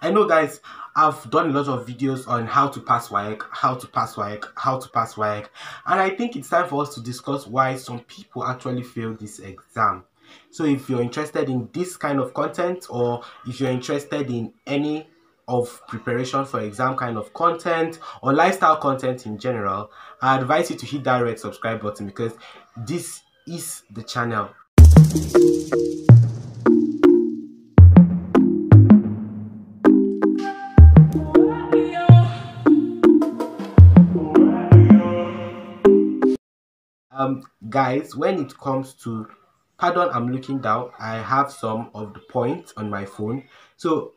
I know, guys, I've done a lot of videos on how to pass WAEC, how to pass WAEC, how to pass WAEC, and I think it's time for us to discuss why some people actually fail this exam. So if you're interested in this kind of content, or if you're interested in any of preparation for exam kind of content or lifestyle content in general, I advise you to hit that red subscribe button, because this is the channel. Guys, when it comes to, pardon, I'm looking down, I have some of the points on my phone. So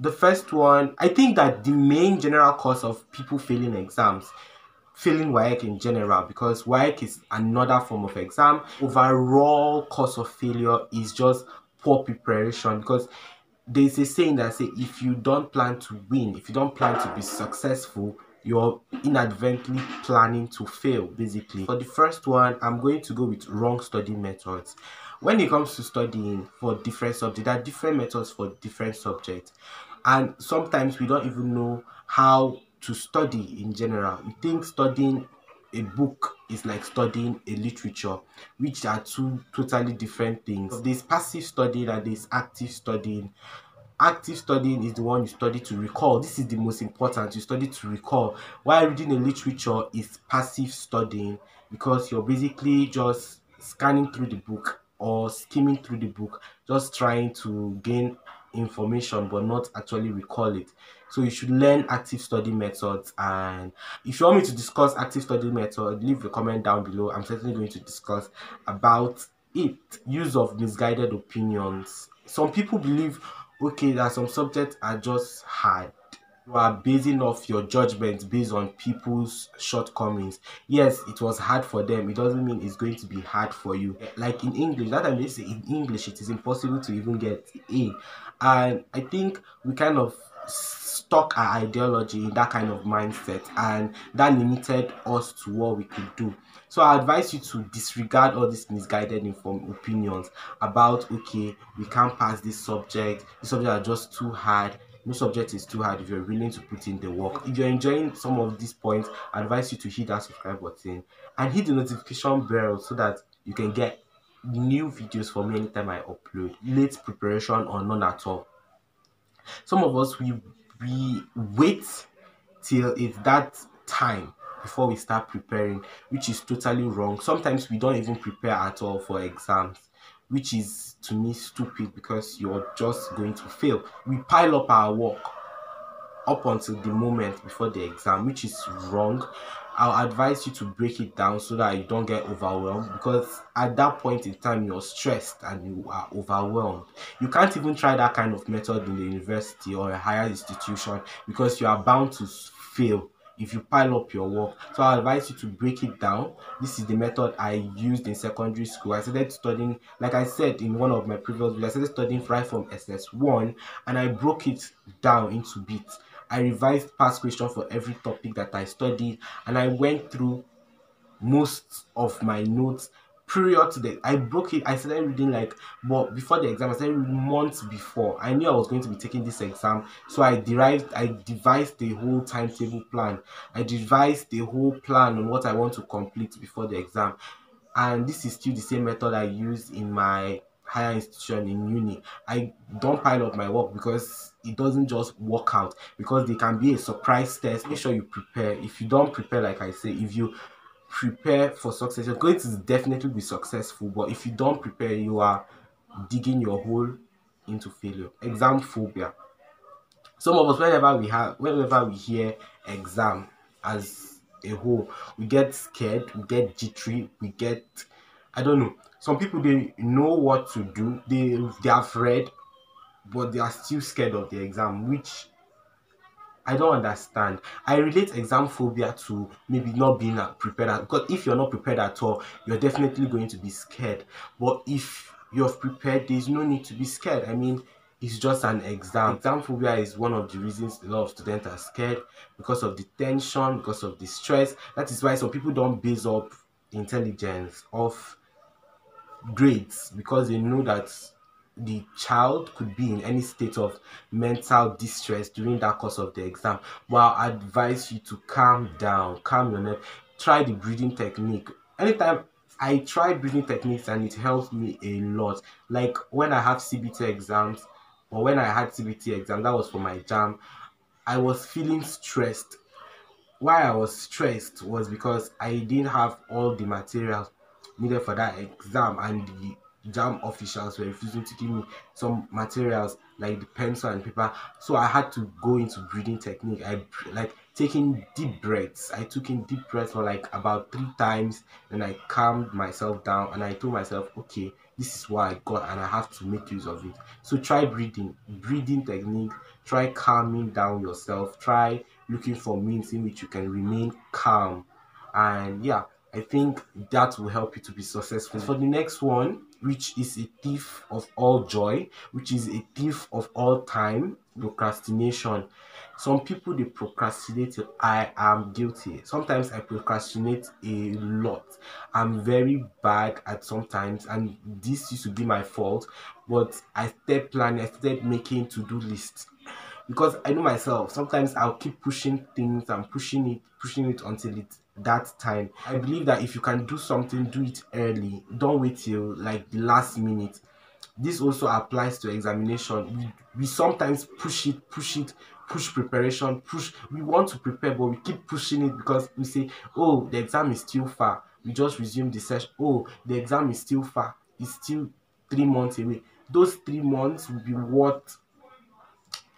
the first one, I think that the main general cause of people failing exams, failing WAEC in general, because WAEC is another form of exam, overall cause of failure is just poor preparation. Because there's a saying that say, if you don't plan to win, if you don't plan to be successful, you're inadvertently planning to fail, basically. For the first one, I'm going to go with wrong study methods. When it comes to studying for different subjects, there are different methods for different subjects, and sometimes we don't even know how to study in general. We think studying a book is like studying a literature, which are two totally different things. There's passive studying and there's active studying. Active studying is the one you study to recall. This is the most important. You study to recall. While reading a literature is passive studying, because you're basically just scanning through the book or skimming through the book, just trying to gain information but not actually recall it. So you should learn active study methods, and if you want me to discuss active study method, leave a comment down below. I'm certainly going to discuss about it. Use of misguided opinions. Some people believe, okay, that some subjects are just hard. You are basing off your judgment based on people's shortcomings. Yes, it was hard for them. It doesn't mean it's going to be hard for you. Like in English, that time they say in English it is impossible to even get A. And I think we kind of stuck our ideology in that kind of mindset, and that limited us to what we could do. So I advise you to disregard all these misguided opinions about, okay, we can't pass this subject are just too hard. No subject is too hard if you're willing to put in the work. If you're enjoying some of these points, I advise you to hit that subscribe button and hit the notification bell so that you can get new videos from me anytime I upload. Late preparation or none at all. Some of us, we wait till it's that time before we start preparing, which is totally wrong. Sometimes we don't even prepare at all for exams, which is to me stupid, because you're just going to fail. We pile up our work up until the moment before the exam, which is wrong. I'll advise you to break it down so that you don't get overwhelmed, because at that point in time you're stressed and you are overwhelmed. You can't even try that kind of method in the university or a higher institution, because you are bound to fail if you pile up your work. So I advise you to break it down. This is the method I used in secondary school. I started studying, like I said in one of my previous videos, I started studying right from SS1, and I broke it down into bits. I revised past questions for every topic that I studied, and I went through most of my notes prior to the, I broke it. I started reading but before the exam, I started reading months before. I knew I was going to be taking this exam, so I devised the whole timetable plan. I devised the whole plan on what I want to complete before the exam. And this is still the same method I used in my higher institution in uni. I don't pile up my work, because it doesn't just work out, because there can be a surprise test. Make sure you prepare. If you don't prepare, like I say, if you prepare for success, you're going to definitely be successful. But if you don't prepare, you are digging your hole into failure. Exam phobia. Some of us, whenever we hear exam as a whole, we get scared, we get jittery, we get, I don't know. Some people, they know what to do, they have read, but they are still scared of the exam, which I don't understand. I relate exam phobia to maybe not being prepared, because if you're not prepared at all, you're definitely going to be scared. But if you're prepared, there's no need to be scared. I mean, it's just an exam. Exam phobia is one of the reasons a lot of students are scared, because of the tension, because of the stress. That is why some people don't base up intelligence off grades, because they know that the child could be in any state of mental distress during that course of the exam, but I advise you to calm down, calm your nerve, try the breathing technique. Anytime I try breathing techniques and it helps me a lot. Like when I have CBT exams, or when I had CBT exam, that was for my jamb, I was feeling stressed. Why I was stressed was because I didn't have all the materials needed for that exam, and the JAM officials were refusing to give me some materials like the pencil and paper. So I had to go into breathing technique. I like taking deep breaths. I took in deep breaths for like about 3 times, and I calmed myself down, and I told myself, okay, this is what I got and I have to make use of it. So try breathing technique, try calming down yourself, try looking for means in which you can remain calm. And yeah, I think that will help you to be successful. For the next one, which is a thief of all joy, which is a thief of all time, procrastination. Some people, they procrastinate. I am guilty. Sometimes I procrastinate a lot. I'm very bad at sometimes, and this used to be my fault, but I started planning, I started making to-do lists, because I know myself. Sometimes I'll keep pushing things and pushing it until it's that time. I believe that if you can do something, do it early. Don't wait till like the last minute. This also applies to examination. We sometimes push preparation, we want to prepare, but we keep pushing it because we say, oh, the exam is still far. We just resume the session. Oh, the exam is still far. It's still 3 months away. Those 3 months will be worth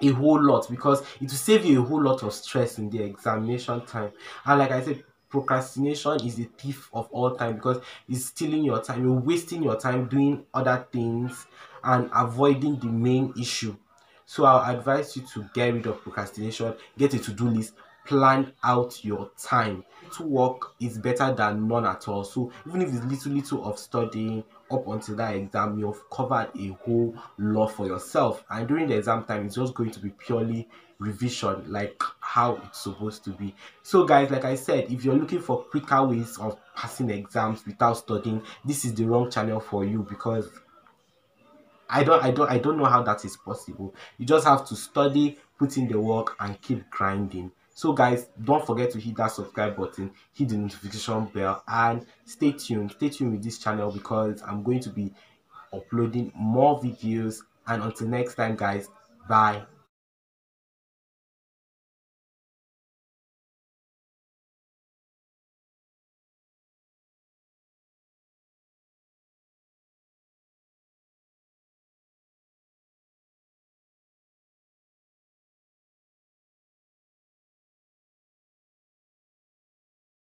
a whole lot, because it will save you a whole lot of stress in the examination time. And like I said, procrastination is a thief of all time, because it's stealing your time. You're wasting your time doing other things and avoiding the main issue. So I'll advise you to get rid of procrastination, get a to-do list, plan out your time. To work is better than none at all. So even if it's little of studying up until that exam, you've covered a whole lot for yourself. And during the exam time, it's just going to be purely revision, like how it's supposed to be. So guys, like I said, if you're looking for quicker ways of passing exams without studying, this is the wrong channel for you, because I don't know how that is possible. You just have to study, put in the work, and keep grinding. So guys, don't forget to hit that subscribe button, hit the notification bell, and stay tuned. Stay tuned with this channel, because I'm going to be uploading more videos. And until next time guys, bye.